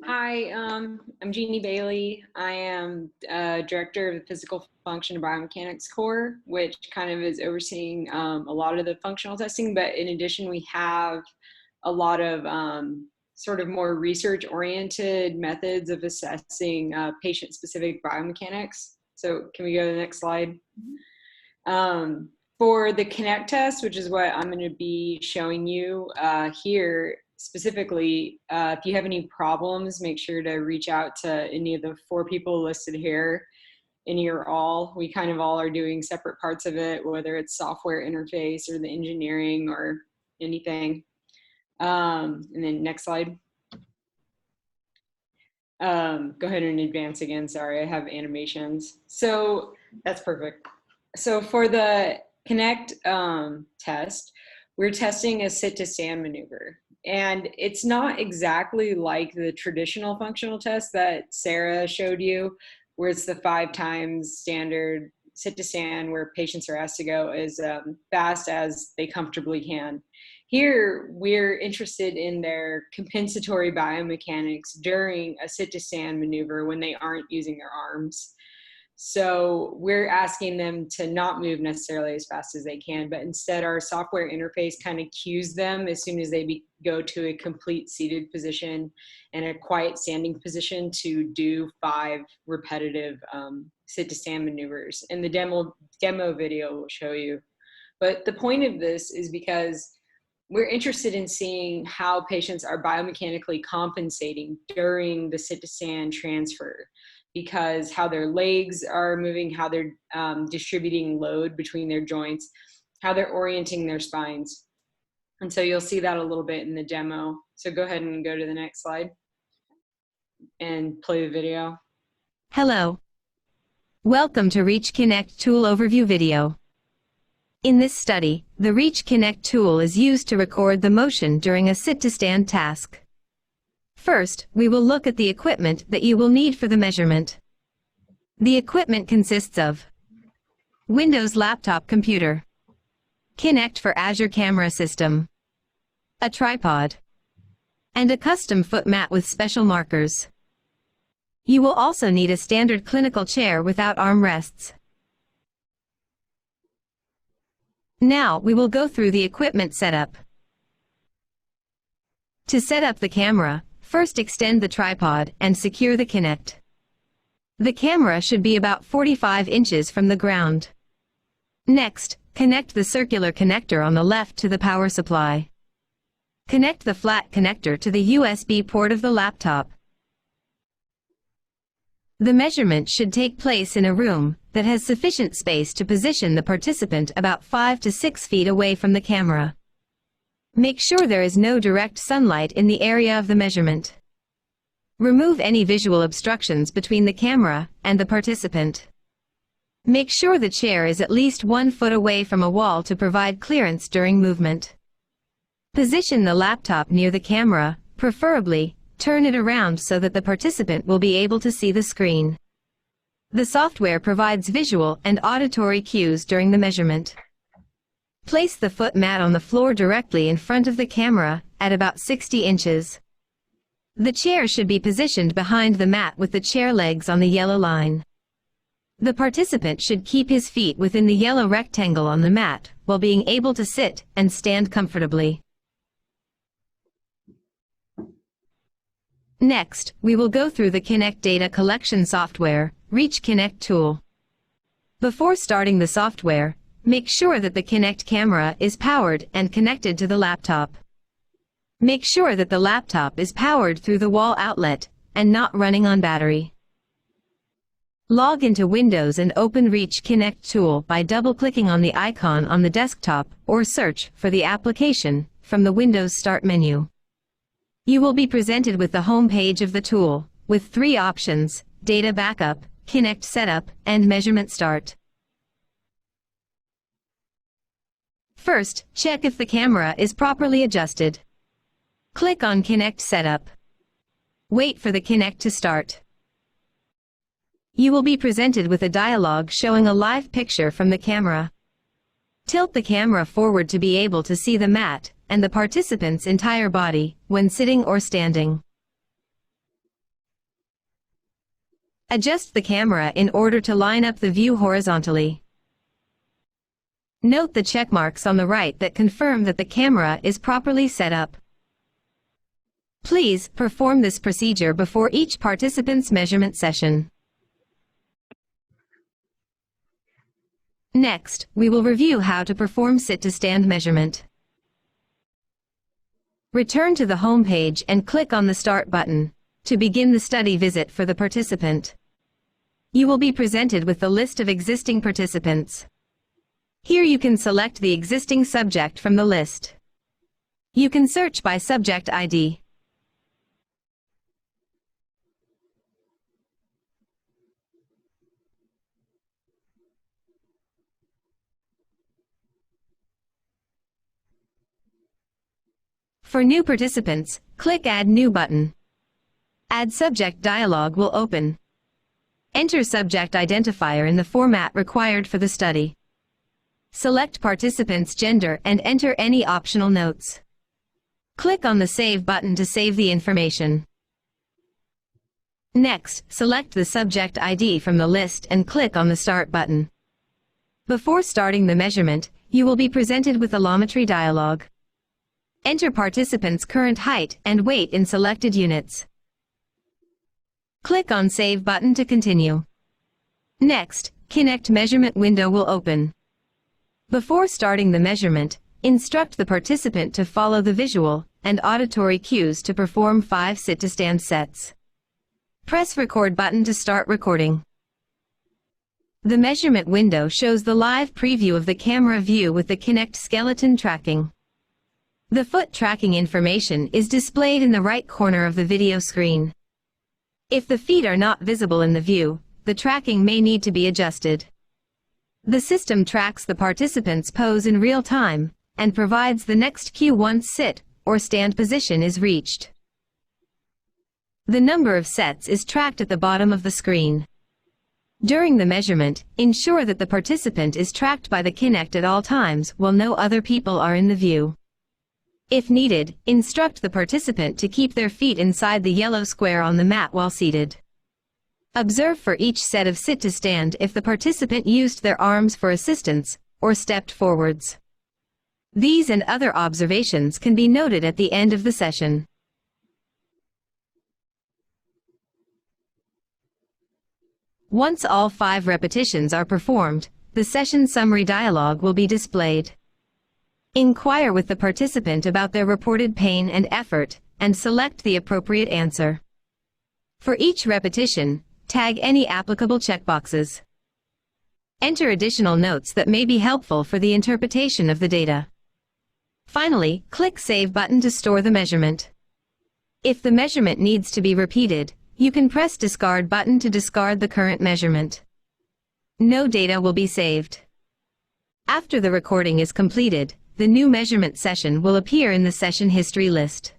Hi, I'm Jeannie Bailey. I am director of the Physical Function and Biomechanics Core, which kind of is overseeing a lot of the functional testing. But in addition, we have a lot of sort of more research-oriented methods of assessing patient-specific biomechanics. So can we go to the next slide? For the Kinect test, which is what I'm going to be showing you here, specifically, if you have any problems, make sure to reach out to any of the 4 people listed here. Any or all. We kind of all are doing separate parts of it, whether it's software interface or the engineering or anything. And then next slide. Go ahead and advance again. Sorry, I have animations. So that's perfect. So for the Kinect test, we're testing a sit-to-stand maneuver. And it's not exactly like the traditional functional test that Sarah showed you, where it's the 5 times standard sit-to-stand where patients are asked to go as fast as they comfortably can. Here, we're interested in their compensatory biomechanics during a sit-to-stand maneuver when they aren't using their arms. So we're asking them to not move necessarily as fast as they can, but instead our software interface kind of cues them as soon as they go to a complete seated position and a quiet standing position to do 5 repetitive sit-to-stand maneuvers. And the demo video will show you. But the point of this is because we're interested in seeing how patients are biomechanically compensating during the sit-to-stand transfer, because how their legs are moving, how they're distributing load between their joints, how they're orienting their spines. And so you'll see that a little bit in the demo. So go ahead and go to the next slide and play the video. Hello. Welcome to Reach Kinect Tool Overview video. In this study, the Reach Kinect tool is used to record the motion during a sit-to-stand task. First, we will look at the equipment that you will need for the measurement. The equipment consists of Windows laptop computer, Kinect for Azure camera system, a tripod, and a custom foot mat with special markers. You will also need a standard clinical chair without armrests. Now, we will go through the equipment setup. To set up the camera, first extend the tripod and secure the Kinect. The camera should be about 45 inches from the ground. Next, connect the circular connector on the left to the power supply. Connect the flat connector to the USB port of the laptop. The measurement should take place in a room that has sufficient space to position the participant about 5 to 6 feet away from the camera. Make sure there is no direct sunlight in the area of the measurement. Remove any visual obstructions between the camera and the participant. Make sure the chair is at least 1 foot away from a wall to provide clearance during movement. Position the laptop near the camera, preferably turn it around so that the participant will be able to see the screen. The software provides visual and auditory cues during the measurement. Place the foot mat on the floor directly in front of the camera, at about 60 inches. The chair should be positioned behind the mat with the chair legs on the yellow line. The participant should keep his feet within the yellow rectangle on the mat, while being able to sit and stand comfortably. Next, we will go through the Kinect data collection software, Reach Kinect tool. Before starting the software, make sure that the Kinect camera is powered and connected to the laptop. Make sure that the laptop is powered through the wall outlet and not running on battery. Log into Windows and open Reach Kinect tool by double-clicking on the icon on the desktop or search for the application from the Windows Start menu. You will be presented with the home page of the tool, with 3 options: Data Backup, Kinect Setup, and Measurement Start. First, check if the camera is properly adjusted. Click on Kinect Setup. Wait for the Kinect to start. You will be presented with a dialog showing a live picture from the camera. Tilt the camera forward to be able to see the mat and the participant's entire body when sitting or standing. Adjust the camera in order to line up the view horizontally. Note the check marks on the right that confirm that the camera is properly set up. Please perform this procedure before each participant's measurement session. Next, we will review how to perform sit-to-stand measurement. Return to the home page and click on the Start button to begin the study visit for the participant. You will be presented with the list of existing participants. Here you can select the existing subject from the list. You can search by subject ID. For new participants, click Add New button. Add Subject dialog will open. Enter subject identifier in the format required for the study. Select participant's gender and enter any optional notes. Click on the Save button to save the information. Next, select the subject ID from the list and click on the Start button. Before starting the measurement, you will be presented with a allometry dialog. Enter participant's current height and weight in selected units. Click on Save button to continue. Next, Kinect measurement window will open. Before starting the measurement, instruct the participant to follow the visual and auditory cues to perform 5 sit-to-stand sets. Press Record button to start recording. The measurement window shows the live preview of the camera view with the Kinect skeleton tracking. The foot tracking information is displayed in the right corner of the video screen. If the feet are not visible in the view, the tracking may need to be adjusted. The system tracks the participant's pose in real time and provides the next cue once sit or stand position is reached. The number of sets is tracked at the bottom of the screen. During the measurement, ensure that the participant is tracked by the Kinect at all times while no other people are in the view. If needed, instruct the participant to keep their feet inside the yellow square on the mat while seated. Observe for each set of sit-to-stand if the participant used their arms for assistance or stepped forwards. These and other observations can be noted at the end of the session. Once all 5 repetitions are performed, the session summary dialog will be displayed. Inquire with the participant about their reported pain and effort, and select the appropriate answer. For each repetition, tag any applicable checkboxes. Enter additional notes that may be helpful for the interpretation of the data. Finally, click Save button to store the measurement. If the measurement needs to be repeated, you can press Discard button to discard the current measurement. No data will be saved. After the recording is completed, the new measurement session will appear in the session history list.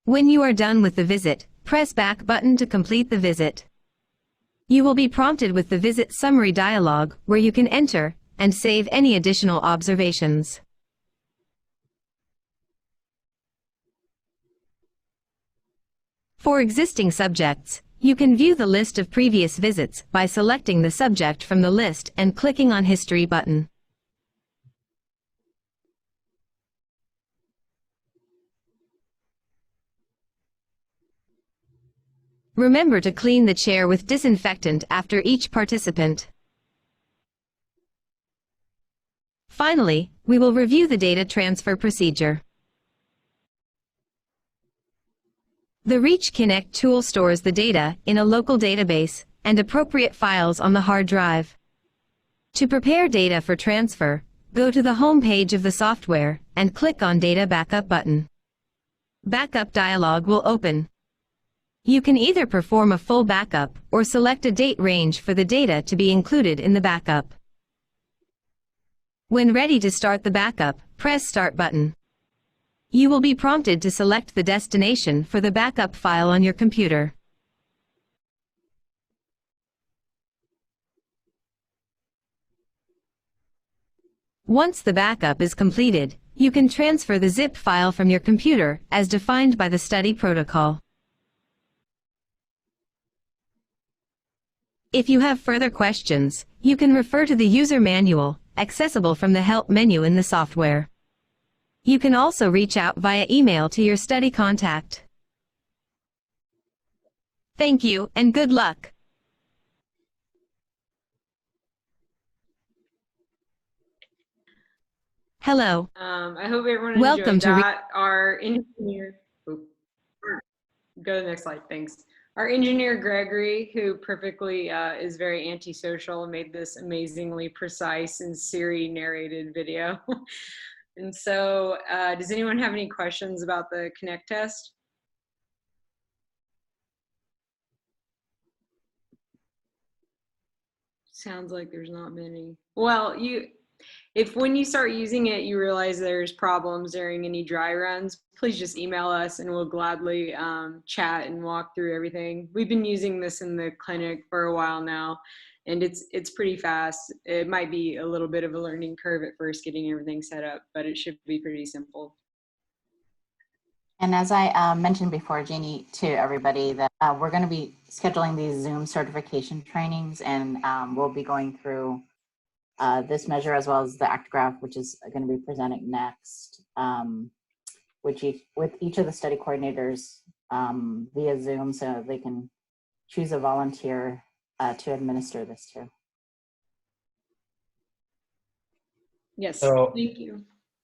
When you are done with the visit, press Back button to complete the visit. You will be prompted with the visit summary dialog where you can enter and save any additional observations. For existing subjects, you can view the list of previous visits by selecting the subject from the list and clicking on History button. Remember to clean the chair with disinfectant after each participant. Finally, we will review the data transfer procedure. The Reach Kinect tool stores the data in a local database and appropriate files on the hard drive. To prepare data for transfer, go to the home page of the software and click on Data Backup button. Backup dialog will open. You can either perform a full backup or select a date range for the data to be included in the backup. When ready to start the backup, press Start button. You will be prompted to select the destination for the backup file on your computer. Once the backup is completed, you can transfer the zip file from your computer as defined by the study protocol. If you have further questions, you can refer to the user manual, accessible from the Help menu in the software. You can also reach out via email to your study contact. Thank you, and good luck. Hello. I hope everyone Welcome enjoyed to that. Our engineer, go to the next slide, thanks. Our engineer, Gregory, who perfectly is very antisocial, made this amazingly precise and Siri narrated video. And so does anyone have any questions about the Kinect test? Sounds like there's not many. Well, if when you start using it, you realize there's problems during any dry runs, please just email us and we'll gladly chat and walk through everything. We've been using this in the clinic for a while now, and it's pretty fast. It might be a little bit of a learning curve at first getting everything set up, but it should be pretty simple. And as I mentioned before, Jeannie, to everybody, that we're going to be scheduling these Zoom certification trainings, and we'll be going through this measure as well as the ActGraph, which is going to be presented next, with each of the study coordinators via Zoom, so they can choose a volunteer to administer this to. Yes, So, thank you.